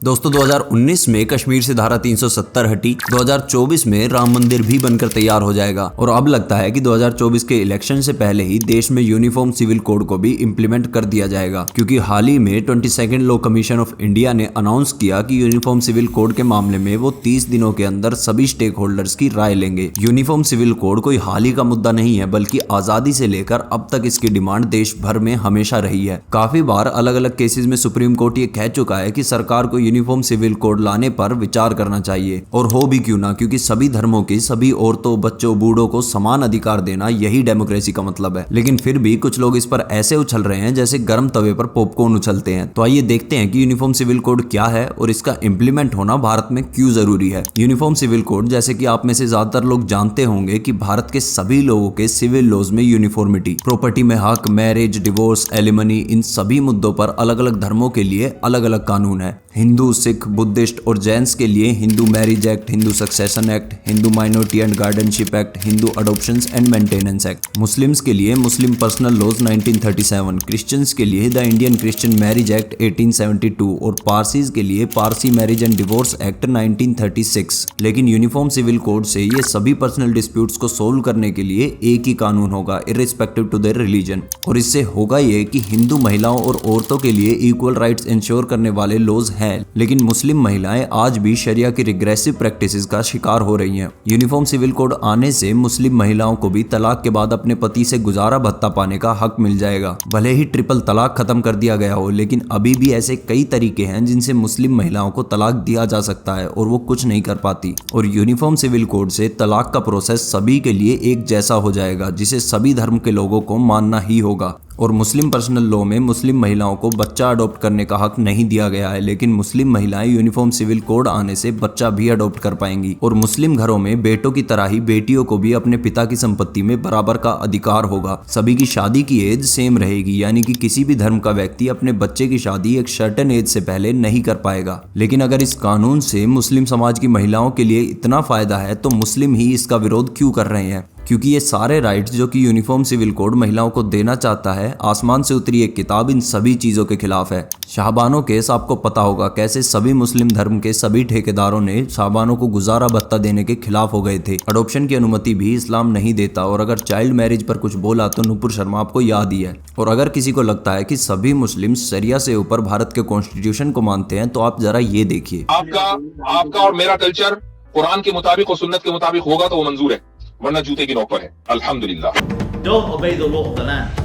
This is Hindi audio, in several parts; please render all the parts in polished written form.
दोस्तों 2019 में कश्मीर से धारा 370 हटी, 2024 में राम मंदिर भी बनकर तैयार हो जाएगा और अब लगता है कि 2024 के इलेक्शन से पहले ही देश में यूनिफॉर्म सिविल कोड को भी इम्प्लीमेंट कर दिया जाएगा, क्योंकि हाल ही में 22nd law commission of India ने अनाउंस किया कि यूनिफॉर्म सिविल कोड के मामले में वो 30 दिनों के अंदर सभी स्टेक होल्डर्स की राय लेंगे। यूनिफॉर्म सिविल कोड कोई हाल ही का मुद्दा नहीं है, बल्कि आजादी से लेकर अब तक इसकी डिमांड देश भर में हमेशा रही है। काफी बार अलग अलग केसेस में सुप्रीम कोर्ट ये कह चुका है कि सरकार को यूनिफॉर्म सिविल कोड लाने पर विचार करना चाहिए, और हो भी क्यों ना, क्योंकि सभी धर्मों की सभी औरतों, बच्चों, बूढ़ों को समान अधिकार देना यही डेमोक्रेसी का मतलब है। लेकिन फिर भी कुछ लोग इस पर ऐसे उछल रहे हैं जैसे गर्म तवे पर पॉपकॉर्न उछलते हैं। तो आइए देखते हैं कि यूनिफॉर्म सिविल कोड क्या है और इसका इंप्लीमेंट होना भारत में क्यों जरूरी है। यूनिफॉर्म सिविल कोड, जैसे कि आप में से ज्यादातर लोग जानते होंगे कि भारत के सभी लोगों के सिविल लॉज में यूनिफॉर्मिटी, प्रॉपर्टी में हक, मैरिज, डिवोर्स, एलिमनी, इन सभी मुद्दों पर अलग अलग धर्मों के लिए अलग अलग कानून है। हिंदू, सिख, बुद्धिस्ट और जैन्स के लिए Hindu marriage act, Hindu succession act, Hindu minority and guardianship act, Hindu adoptions and maintenance act. Muslims के लिए मुस्लिम पर्सनल लॉज 1937, क्रिश्चियंस के लिए the Indian Christian marriage act 1872 और पारसीज के लिए Parsi marriage and divorce act 1936। लेकिन यूनिफॉर्म सिविल कोड से ये सभी पर्सनल डिस्प्यूट्स को सोल्व करने के लिए एक ही कानून होगा, इर्रिस्पेक्टिव टू देयर रिलीजन। और इससे होगा ये कि हिंदू महिलाओं और औरतों के लिए इक्वल राइट्स इंश्योर करने वाले लॉज हैं, लेकिन मुस्लिम महिलाएं आज भी शरिया की रिग्रेसिव प्रैक्टिसेस का शिकार हो रही हैं। यूनिफॉर्म सिविल कोड आने से मुस्लिम महिलाओं को भी तलाक के बाद अपने पति से गुजारा भत्ता पाने का हक मिल जाएगा। भले ही ट्रिपल तलाक खत्म कर दिया गया हो, लेकिन अभी भी ऐसे कई तरीके हैं जिनसे मुस्लिम महिलाओं को तलाक दिया जा सकता है और वो कुछ नहीं कर पाती। और यूनिफॉर्म सिविल कोड से तलाक का प्रोसेस सभी के लिए एक जैसा हो जाएगा, जिसे सभी धर्म के लोगों को मानना ही होगा। और मुस्लिम पर्सनल लॉ में मुस्लिम महिलाओं को बच्चा अडॉप्ट करने का हक नहीं दिया गया है, लेकिन मुस्लिम महिलाएं यूनिफॉर्म सिविल कोड आने से बच्चा भी अडॉप्ट कर पाएंगी। और मुस्लिम घरों में बेटों की तरह ही बेटियों को भी अपने पिता की संपत्ति में बराबर का अधिकार होगा। सभी की शादी की एज सेम रहेगी, यानी कि किसी भी धर्म का व्यक्ति अपने बच्चे की शादी एक सर्टेन एज से पहले नहीं कर पाएगा। लेकिन अगर इस कानून से मुस्लिम समाज की महिलाओं के लिए इतना फायदा है, तो मुस्लिम ही इसका विरोध क्यों कर रहे हैं? क्योंकि ये सारे राइट्स जो कि यूनिफॉर्म सिविल कोड महिलाओं को देना चाहता है, आसमान से उतरी एक किताब इन सभी चीजों के खिलाफ है। शाहबानो केस आपको पता होगा, कैसे सभी मुस्लिम धर्म के सभी ठेकेदारों ने शाहबानों को गुजारा भत्ता देने के खिलाफ हो गए थे। अडॉप्शन की अनुमति भी इस्लाम नहीं देता, और अगर चाइल्ड मैरिज पर कुछ बोला तो नुपुर शर्मा आपको याद ही है। और अगर किसी को लगता है कि सभी मुस्लिम शरिया से ऊपर भारत के कॉन्स्टिट्यूशन को मानते हैं, तो आप जरा ये देखिए। आपका और मेरा कल्चर कुरान के मुताबिक और सुन्नत के मुताबिक होगा तो वो मंजूर है, वरना जूते की नौक पर है। अल्हम्दुलिल्लाह। Don't obey the law of the land.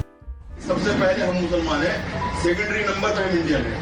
सबसे पहले हम मुसलमान हैं, सेकेंडरी नंबर पे हम इंडियन हैं,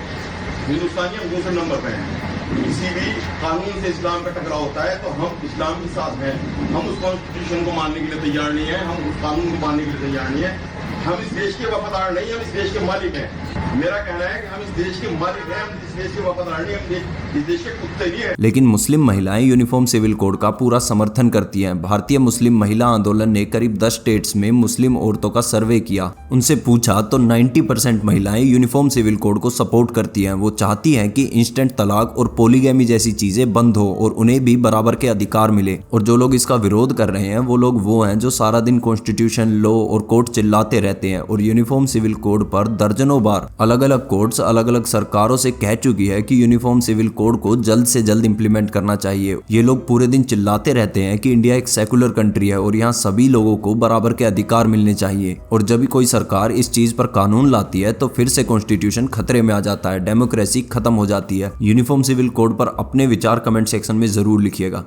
हिंदुस्तानी हम दूसरे नंबर पे हैं। किसी भी कानून से इस्लाम का टकराव होता है तो हम इस्लाम के साथ हैं। हम उस कॉन्स्टिट्यूशन को मानने के लिए तैयार नहीं है, हम उस कानून को मानने के लिए तैयार नहीं है। हम इस देश के वफादार नहीं, हम इस देश के मालिक हैं। मेरा कहना है कि हम इस देश के मालिक हैं, हम इस देश के वफादार नहीं, हम इस देश के कुत्ते नहीं हैं। लेकिन मुस्लिम महिलाएं यूनिफॉर्म सिविल कोड का पूरा समर्थन करती हैं। भारतीय मुस्लिम महिला आंदोलन ने करीब 10 स्टेट्स में मुस्लिम औरतों का सर्वे किया। उनसे पूछा तो 90% महिलाएं यूनिफॉर्म सिविल कोड को सपोर्ट करती हैं। वो चाहती हैं कि इंस्टेंट तलाक और पॉलीगैमी जैसी चीजें बंद हो और उन्हें भी बराबर के अधिकार मिले। और जो लोग इसका विरोध कर रहे हैं, वो हैं जो सारा दिन कॉन्स्टिट्यूशन, लॉ और कोर्ट चिल्लाते रहते हैं। और यूनिफॉर्म सिविल कोड पर दर्जनों बार अलग अलग कोर्ट्स अलग अलग सरकारों से कह चुकी है कि यूनिफॉर्म सिविल कोड को जल्द से जल्द इंप्लीमेंट करना चाहिए। ये लोग पूरे दिन चिल्लाते रहते हैं कि इंडिया एक सेकुलर कंट्री है और यहाँ सभी लोगों को बराबर के अधिकार मिलने चाहिए। और जब भी कोई सरकार इस चीज पर कानून लाती है तो फिर से कॉन्स्टिट्यूशन खतरे में आ जाता है, डेमोक्रेसी खत्म हो जाती है। यूनिफॉर्म सिविल कोड पर अपने विचार कमेंट सेक्शन में जरूर लिखिएगा।